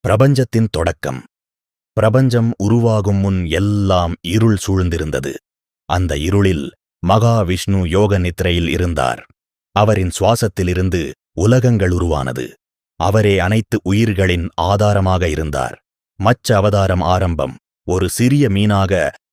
பிரபஞ்சத்தின் தொடக்கம். பிரபஞ்சம் உருவாகும் முன் எல்லாம் இருள் சூழ்ந்திருந்தது. அந்த இருளில் மகாவிஷ்ணு யோக நித்திரையில் இருந்தார். அவரின் சுவாசத்திலிருந்து உலகங்கள் உருவானது. அவரே அனைத்து உயிர்களின் ஆதாரமாக இருந்தார். மச்ச அவதாரம் ஆரம்பம். ஒரு சிறிய மீனாக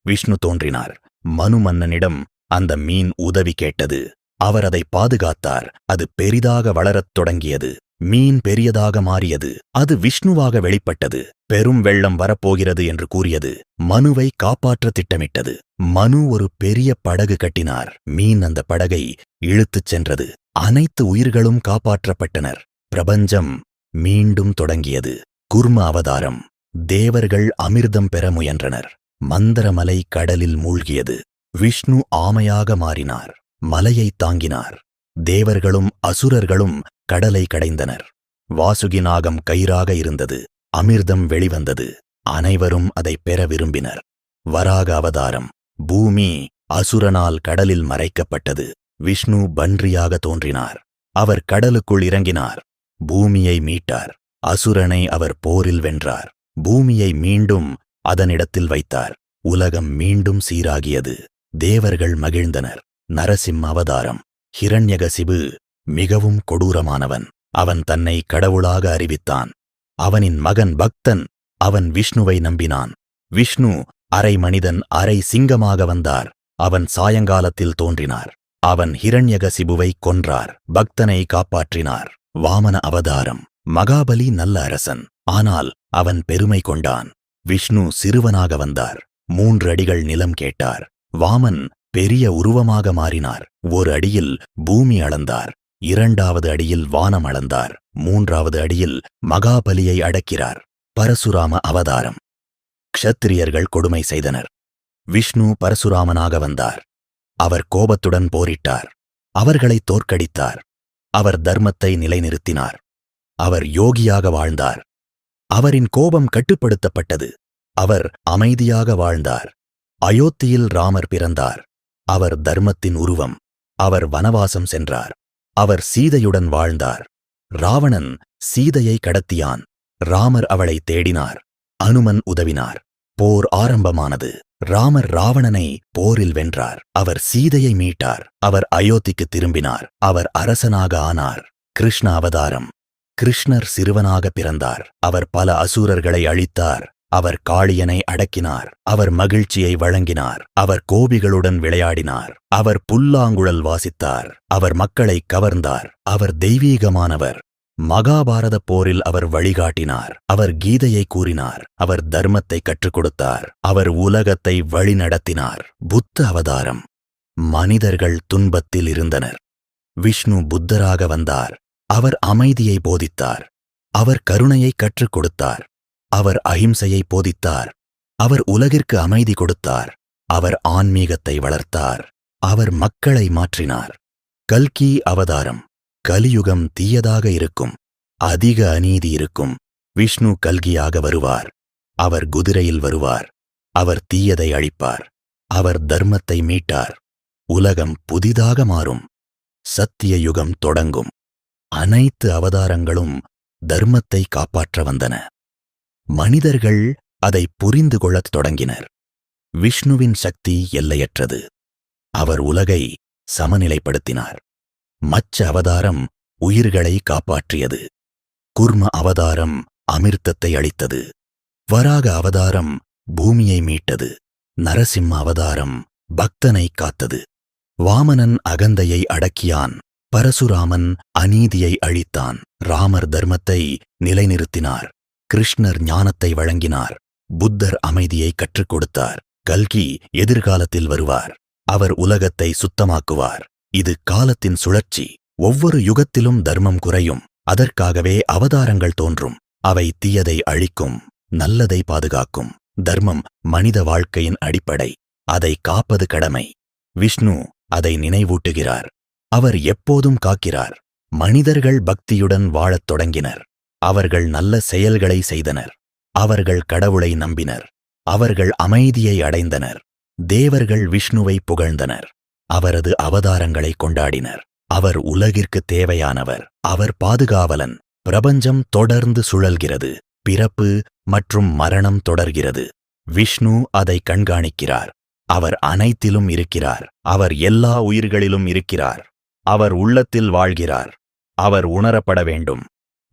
விஷ்ணு தோன்றினார். மனு மன்னனிடம் அந்த மீன் உதவி கேட்டது. அவர் அதை பாதுகாத்தார். அது பெரிதாக வளரத் தொடங்கியது. மீன் பெரியதாக மாறியது. அது விஷ்ணுவாக வெளிப்பட்டது. பெரும் வெள்ளம் வரப்போகிறது என்று கூறியது. மனுவை காப்பாற்ற திட்டமிட்டது. மனு ஒரு பெரிய படகு கட்டினார். மீன் அந்த படகை இழுத்துச் சென்றது. அனைத்து உயிர்களும் காப்பாற்றப்பட்டனர். பிரபஞ்சம் மீண்டும் தொடங்கியது. குர்ம அவதாரம். தேவர்கள் அமிர்தம் பெற முயன்றனர். மந்திரமலை கடலில் மூழ்கியது. விஷ்ணு ஆமையாக மாறினார். மலையை தாங்கினார். தேவர்களும் அசுரர்களும் கடலை கடைந்தனர். வாசுகி நாகம் கயிறாக இருந்தது. அமிர்தம் வெளிவந்தது. அனைவரும் அதை பெற விரும்பினர். வராக அவதாரம். பூமி அசுரனால் கடலில் மறைக்கப்பட்டது. விஷ்ணு பன்றியாக தோன்றினார். அவர் கடலுக்குள் இறங்கினார். பூமியை மீட்டார். அசுரனை அவர் போரில் வென்றார். பூமியை மீண்டும் அதனிடத்தில் வைத்தார். உலகம் மீண்டும் சீராகியது. தேவர்கள் மகிழ்ந்தனர். நரசிம்ம அவதாரம். ஹிரண்யகசிபு மிகவும் கொடூரமானவன். அவன் தன்னை கடவுளாக அறிவித்தான். அவனின் மகன் பக்தன். அவன் விஷ்ணுவை நம்பினான். விஷ்ணு அரை மனிதன் அரை சிங்கமாக வந்தார். அவன் சாயங்காலத்தில் தோன்றினார். அவன் ஹிரண்யகசிபுவை கொன்றார். பக்தனை காப்பாற்றினார். வாமன அவதாரம். மகாபலி நல்ல அரசன். ஆனால் அவன் பெருமை கொண்டான். விஷ்ணு சிறுவனாக வந்தார். 3 அடிகள் நிலம் கேட்டார். வாமன் பெரிய உருவமாக மாறினார். ஒரு அடியில் பூமி அளந்தார். 2வது அடியில் வானம் அளந்தார். 3வது அடியில் மகாபலியை அடக்கிறார். பரசுராம அவதாரம். க்ஷத்திரியர்கள் கொடுமை செய்தனர். விஷ்ணு பரசுராமனாக வந்தார். அவர் கோபத்துடன் போரிட்டார். அவர்களை தோற்கடித்தார். அவர் தர்மத்தை நிலைநிறுத்தினார். அவர் யோகியாக வாழ்ந்தார். அவரின் கோபம் கட்டுப்படுத்தப்பட்டது. அவர் அமைதியாக வாழ்ந்தார். அயோத்தியில் ராமர் பிறந்தார். அவர் தர்மத்தின் உருவம். அவர் வனவாசம் சென்றார். அவர் சீதையுடன் வாழ்ந்தார். ராவணன் சீதையை கடத்தியான். ராமர் அவளை தேடினார். அனுமன் உதவினார். போர் ஆரம்பமானது. ராமர் ராவணனை போரில் வென்றார். அவர் சீதையை மீட்டார். அவர் அயோத்திக்கு திரும்பினார். அவர் அரசனாக ஆனார். கிருஷ்ண அவதாரம். கிருஷ்ணர் சிறுவனாக பிறந்தார். அவர் பல அசுரர்களை அழித்தார். அவர் காளியனை அடக்கினார். அவர் மகிழ்ச்சியை வழங்கினார். அவர் கோபிகளுடன் விளையாடினார். அவர் புல்லாங்குழல் வாசித்தார். அவர் மக்களை கவர்ந்தார். அவர் தெய்வீகமானவர். மகாபாரத போரில் அவர் வழிகாட்டினார். அவர் கீதையை கூறினார். அவர் தர்மத்தை கற்றுக் கொடுத்தார். அவர் உலகத்தை வழிநடத்தினார். புத்த அவதாரம். மனிதர்கள் துன்பத்தில் இருந்தனர். விஷ்ணு புத்தராக வந்தார். அவர் அமைதியை போதித்தார். அவர் கருணையை கற்றுக் கொடுத்தார். அவர் அஹிம்சையை போதித்தார். அவர் உலகிற்கு அமைதி கொடுத்தார். அவர் ஆன்மீகத்தை வளர்த்தார். அவர் மக்களை மாற்றினார். கல்கி அவதாரம். கலியுகம் தீயதாக இருக்கும். அதிக அநீதி இருக்கும். விஷ்ணு கல்கியாக வருவார். அவர் குதிரையில் வருவார். அவர் தீயதை அழிப்பார். அவர் தர்மத்தை மீட்டார். உலகம் புதிதாக மாறும். சத்திய யுகம் தொடங்கும். அனைத்து அவதாரங்களும் தர்மத்தை காப்பாற்ற வந்தன. மனிதர்கள் அதை புரிந்து கொள்ளத் தொடங்கினர். விஷ்ணுவின் சக்தி எல்லையற்றது. அவர் உலகை சமநிலைப்படுத்தினார். மச்ச அவதாரம் உயிர்களை காப்பாற்றியது. குர்ம அவதாரம் அமிர்தத்தை அளித்தது. வராக அவதாரம் பூமியை மீட்டது. நரசிம்ம அவதாரம் பக்தனை காத்தது. வாமனன் அகந்தையை அடக்கியான். பரசுராமன் அநீதியை அழித்தான். ராமர் தர்மத்தை நிலைநிறுத்தினார். கிருஷ்ணர் ஞானத்தை வழங்கினார். புத்தர் அமைதியை கற்றுக் கொடுத்தார். கல்கி எதிர்காலத்தில் வருவார். அவர் உலகத்தை சுத்தமாக்குவார். இது காலத்தின் சுழற்சி. ஒவ்வொரு யுகத்திலும் தர்மம் குறையும். அதற்காகவே அவதாரங்கள் தோன்றும். அவை தீயதை அழிக்கும். நல்லதை பாதுகாக்கும். தர்மம் மனித வாழ்க்கையின் அடிப்படை. அதை காப்பது கடமை. விஷ்ணு அதை நினைவூட்டுகிறார். அவர் எப்போதும் காக்கிறார். மனிதர்கள் பக்தியுடன் வாழத் தொடங்கினர். அவர்கள் நல்ல செயல்களை செய்தனர். அவர்கள் கடவுளை நம்பினர். அவர்கள் அமைதியை அடைந்தனர். தேவர்கள் விஷ்ணுவை புகழ்ந்தனர். அவரது அவதாரங்களை கொண்டாடினர். அவர் உலகிற்கு தேவையானவர். அவர் பாதுகாவலன். பிரபஞ்சம் தொடர்ந்து சுழல்கிறது. பிறப்பு மற்றும் மரணம் தொடர்கிறது. விஷ்ணு அதை கண்காணிக்கிறார். அவர் அனைத்திலும் இருக்கிறார். அவர் எல்லா உயிர்களிலும் இருக்கிறார். அவர் உள்ளத்தில் வாழ்கிறார். அவர் உணரப்பட வேண்டும்.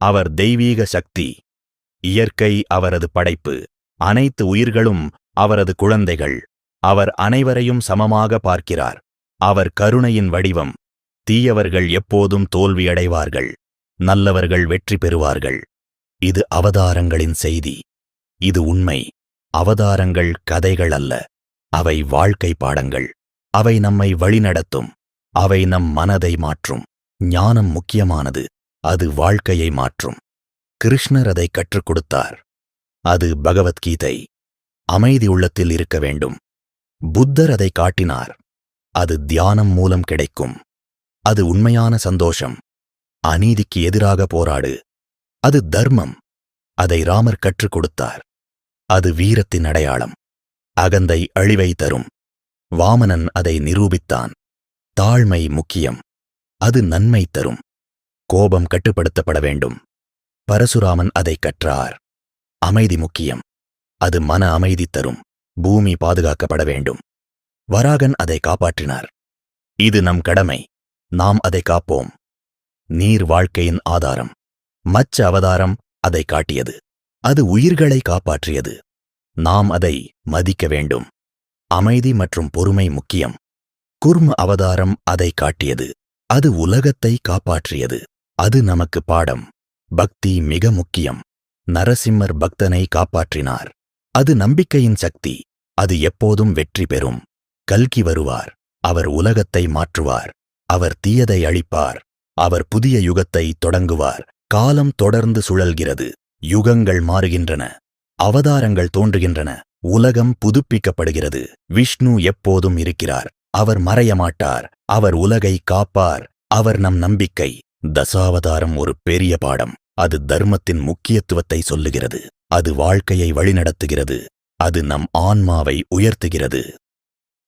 அவர் தெய்வீக சக்தி. இயற்கை அவரது படைப்பு. அனைத்து உயிர்களும் அவரது குழந்தைகள். அவர் அனைவரையும் சமமாக பார்க்கிறார். அவர் கருணையின் வடிவம். தீயவர்கள் எப்போதும் தோல்வியடைவார்கள். நல்லவர்கள் வெற்றி பெறுவார்கள். இது அவதாரங்களின் செய்தி. இது உண்மை. அவதாரங்கள் கதைகள் அல்ல. அவை வாழ்க்கை பாடங்கள். அவை நம்மை வழிநடத்தும். அவை நம் மனதை மாற்றும். ஞானம் முக்கியமானது. அது வாழ்க்கையை மாற்றும். கிருஷ்ணர் அதை கற்றுக் கொடுத்தார். அது பகவத்கீதை. அமைதி உள்ளத்தில் இருக்க வேண்டும். புத்தர் அதை காட்டினார். அது தியானம் மூலம் கிடைக்கும். அது உண்மையான சந்தோஷம். அநீதிக்கு எதிராக போராடு. அது தர்மம். அதை ராமர் கற்றுக் கொடுத்தார். அது வீரத்தின் அடையாளம். அகந்தை அழிவை தரும். வாமனன் அதை நிரூபித்தான். தாழ்மை முக்கியம். அது நன்மை தரும். கோபம் கட்டுப்படுத்தப்பட வேண்டும். பரசுராமன் அதை கற்றார். அமைதி முக்கியம். அது மன அமைதி தரும். பூமி பாதுகாக்கப்பட வேண்டும். வராகன் அதை காப்பாற்றினார். இது நம் கடமை. நாம் அதை காப்போம். நீர் வாழ்க்கையின் ஆதாரம். மச்ச அவதாரம் அதை காட்டியது. அது உயிர்களை காப்பாற்றியது. நாம் அதை மதிக்க வேண்டும். அமைதி மற்றும் பொறுமை முக்கியம். குர்ம அவதாரம் அதை காட்டியது. அது உலகத்தை காப்பாற்றியது. அது நமக்கு பாடம். பக்தி மிக முக்கியம். நரசிம்மர் பக்தனை காப்பாற்றினார். அது நம்பிக்கையின் சக்தி. அது எப்போதும் வெற்றி பெறும். கல்கி வருவார். அவர் உலகத்தை மாற்றுவார். அவர் தீயதை அழிப்பார். அவர் புதிய யுகத்தை தொடங்குவார். காலம் தொடர்ந்து சுழல்கிறது. யுகங்கள் மாறுகின்றன. அவதாரங்கள் தோன்றுகின்றன. உலகம் புதுப்பிக்கப்படுகிறது. விஷ்ணு எப்போதும் இருக்கிறார். அவர் மறையமாட்டார். அவர் உலகை காப்பார். அவர் நம் நம்பிக்கை. தசாவதாரம் ஒரு பெரிய பாடம். அது தர்மத்தின் முக்கியத்துவத்தை சொல்லுகிறது. அது வாழ்க்கையை வழிநடத்துகிறது. அது நம் ஆன்மாவை உயர்த்துகிறது.